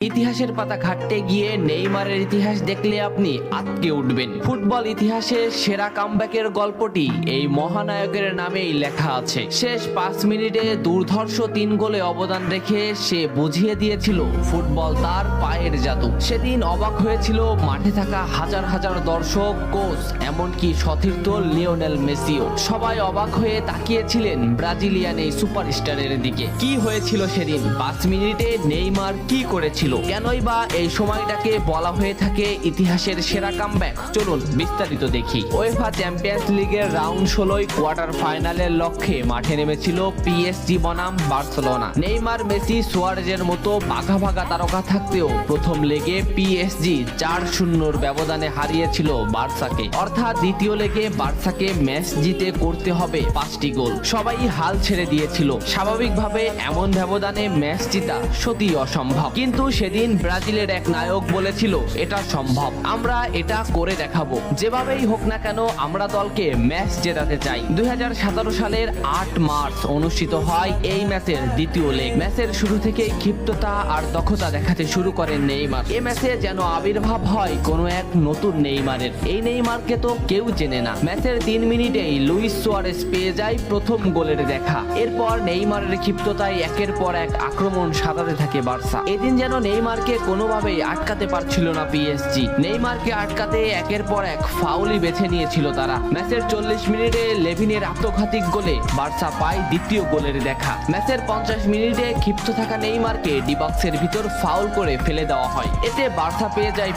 ইতিহাসের পাতা ঘাটতে গিয়ে নেইমারের ইতিহাস দেখলে আপনি আঁতকে উঠবেন। ফুটবল ইতিহাসে সেরা কামব্যাকের গল্পটি এই মহানায়কের নামেই লেখা আছে। শেষ 5 মিনিটে দুর্ধর্ষ 3 গোলে অবদান রেখে সে বুঝিয়ে দিয়েছিল ফুটবল তার পায়ের জাদু। সেদিন অবাক হয়েছিল মাঠে থাকা হাজার হাজার দর্শক, কোচ, এমনকি সতীর্থ লিওনেল মেসিও। সবাই অবাক হয়ে তাকিয়েছিলেন ব্রাজিলিয়ান এই সুপারস্টারের দিকে। কি হয়েছিল সেদিন? 5 মিনিটে নেইমার কি করেছিল? কেনই বা এই সময়টাকে বলা হয়ে থাকে ইতিহাসের সেরা কামব্যাক? চলুন বিস্তারিত দেখি। উয়েফা চ্যাম্পিয়ন্স লিগের রাউন্ড 16 কোয়ার্টার ফাইনালের লক্ষ্যে মাঠে নেমেছিল পিএসজি বনাম বার্সেলোনা। নেইমার, মেসি, সুয়ারেজের মতো ভাগা ভাগা তারকা থাকতেও প্রথম লেগে পিএসজি 4-0 ব্যবধানে হারিয়েছিল বার্সাকে। অর্থাৎ দ্বিতীয় লেগে বার্সাকে ম্যাচ জিতে করতে হবে 5টি গোল। সবাই হাল ছেড়ে দিয়েছিল। স্বাভাবিকভাবে এমন ব্যবধানে ম্যাচ জিতা সত্যিই অসম্ভব, কিন্তু সেদিন ব্রাজিলের এক নায়ক বলেছিল এটা সম্ভব, আমরা এটা করে দেখাবো। যেভাবেই হোক না কেন আমরা দলকে ম্যাচ জেতাতে চাই। 2017 সালের 8 মার্চ অনুষ্ঠিত হয় এই ম্যাচের দ্বিতীয় লেগ। ম্যাচের শুরু থেকেই ক্ষিপ্ততা আর দক্ষতা দেখাতে শুরু করেন নেইমার। এই ম্যাচে যেন আবির্ভাব হয় কোনো এক নতুন নেইমারের। এই নেইমারকে তো কেউ চেনে না। ম্যাচের 3 মিনিটেই লুইস সুয়ারেজ পেয়ে যায় প্রথম গোলের দেখা। এরপর নেইমারের ক্ষিপ্ততায় একের পর এক আক্রমণ সাজাতে থাকে বার্সা। এদিন যেন নেইমারকে কোনোভাবেই আটকাতে পারছিল না পিএসজি। নেইমারকে আটকাতে একের পর এক ফাউলই বেছে নিয়েছিল তারা। ম্যাচের 40 মিনিটে লেভিনের আত্মঘাতী গোলে বার্সা পায় দ্বিতীয় গোলের দেখা। ম্যাচের 50 মিনিটে ক্ষিপ্ত থাকা নেইমারকে ডি বক্সের ভিতর ফাউল করে ফেলে দেওয়া হয়। এতে বার্সা পেয়ে যায়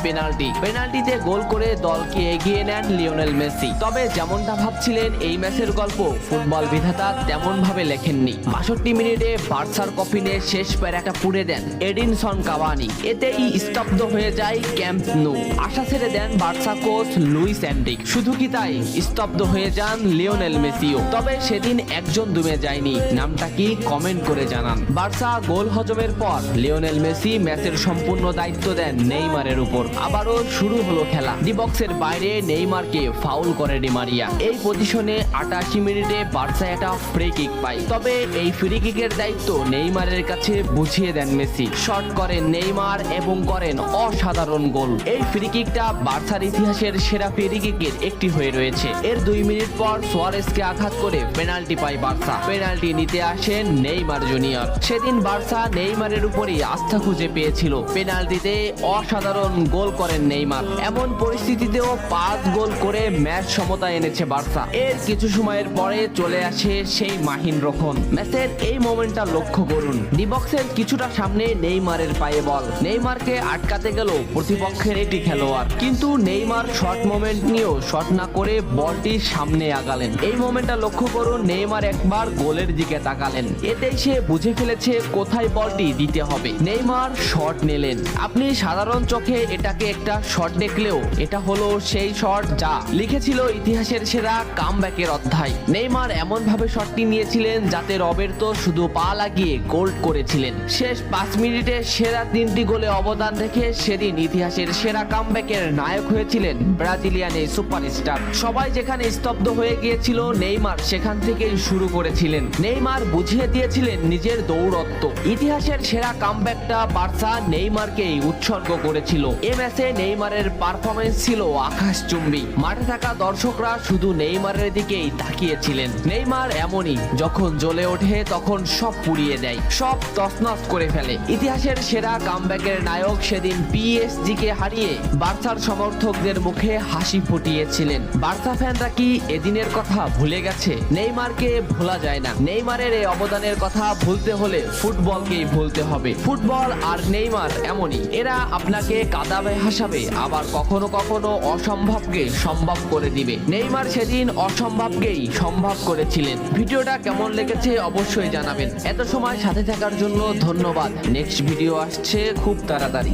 পেনাল্টিতে গোল করে দলকে এগিয়ে নেন লিওনেল মেসি। তবে যেমনটা ভাবছিলেন এই ম্যাচের গল্প ফুটবল বিধাতা তেমন ভাবে লেখেননি। 62 মিনিটে বার্সার কফিনে শেষ প্যারাটা পুড়ে দেন এডিনসন কাভানি। এতেই স্তব্ধ হয়ে যায় ক্যাম্প নু। আশা ছেড়ে দেন বার্সা কোচ লুইস এনরিক। শুধু কি তাই, স্তব্ধ হয়ে যান লিওনেল মেসিও। তবে সেদিন একজন দমে যায়নি। নামটা কি কমেন্ট করে জানান। বার্সা গোল হজমের পর লিওনেল মেসি ম্যাচের সম্পূর্ণ দায়িত্ব দেন নেইমারের উপর। আবারও শুরু হলো খেলা। ডি বক্সের বাইরে নেইমারকে ফাউল করে ডি মারিয়া। এই পজিশনে 88 মিনিটে বার্সা একটা ফ্রি কিক পায়। তবে এই ফ্রি কিকের দায়িত্ব নেইমারের কাছে বুঝিয়ে দেন মেসি। শট করেন নেইমার এবং করেন অসাধারণ গোল। এই ফ্রি কিকটা বার্সার ইতিহাসের সেরা ফ্রি কিকের একটি হয়ে রয়েছে। এর 2 মিনিট পর সুয়ারেজকে আঘাত করে পেনাল্টি পায় বার্সা। পেনাল্টি নিতে আসেন নেইমার জুনিয়র। সেদিন বার্সা নেইমারের উপরই আস্থা খুঁজে পেয়েছিল। পেনাল্টিতে অসাধারণ গোল করেন নেইমার। এমন পরিস্থিতিতেও 5 গোল করে ম্যাচ সমতা এনেছে বার্সা। এর কিছু সময়ের পরে চলে আসে সেই মাহিন রক্ষণ। ম্যাচের এই মোমেন্টটা লক্ষ্য করুন। ডি বক্সের কিছুটা সামনে নেইমারের পায়ে বল। নেইমারকে আটকাতে গেল প্রতিপক্ষের একটি খেলোয়াড়, কিন্তু নেইমার শর্ট মোমেন্ট নিয়েও শট না করে বলটি সামনে আগালেন। এই মোমেন্টটা লক্ষ্য করুন। নেইমার একবার গোলের দিকে তাকালেন। এতেই সে বুঝে ফেলেছে কোথায় বলটি দিতে হবে। নেইমার শট নিলেন। আপনি সাধারণ চোখে এটাকে একটা শট দেখলেও এটা হলো সেই শট যা লিখেছিল ইতিহাসের সেরা কামব্যাকের অধ্যায়। নেইমার এমন ভাবে শটটি নিয়েছিলেন যাতে রবের্তো শুধু পা লাগিয়ে গোল করেছিলেন। শেষ 5 মিনিটে সেরা 3টি গোলে অবদান রেখে সেদিন ইতিহাসের সেরা কামব্যাকের নায়ক হয়েছিলেন ব্রাজিলিয়ান এই সুপারস্টার। সবাই যেখানে স্তব্ধ হয়ে গিয়েছিল নেইমার সেখান থেকেই শুরু করেছিলেন। নেইমার বুঝিয়ে দিয়েছিলেন নিজের দৌড়ত্ব। ইতিহাসের সেরা কামব্যাকটা বার্সা নেইমারকেই উৎসর্গ করেছিল। এ ম্যাচে নেইমারের পারফরমেন্স ছিল আকাশচুম্বী। মাঠে থাকা দর্শকরা শুধু নেইমারের দিকেই তাকিয়েছিলেন। নেইমার এমনই, যখন জ্বলে ওঠে তখন সব পুড়িয়ে দেয়, সব তছনছ করে ফেলে। ইতিহাসের সেরা কামব্যাকের নায়ক সেদিন পিএসজি কে হারিয়ে বার্সার সমর্থকদের মুখে হাসি ফুটিয়েছিলেন। বার্সা ফ্যানরা কি এদিনের কথা ভুলে গেছে? নেইমারকে ভোলা যায় না। নেইমারের এই অবদানের কথা ভুলতে হলে ফুটবলকেই ভুলতে হবে। ফুটবল আর নেইমার এমনই, এরা আপনাকে কাঁদাবে, হাসাবে, আবার কখনো কখনো অসম্ভবকে সম্ভব করে দিবে। নেইমার সেদিন অসম্ভবকেই সম্ভব করেছিলেন। ভিডিওটা কেমন লেগেছে অবশ্যই জানাবেন। এত সময় সাথে থাকার জন্য ধন্যবাদ। নেক্সট ভিডিও আসছে খুব তাড়াতাড়ি।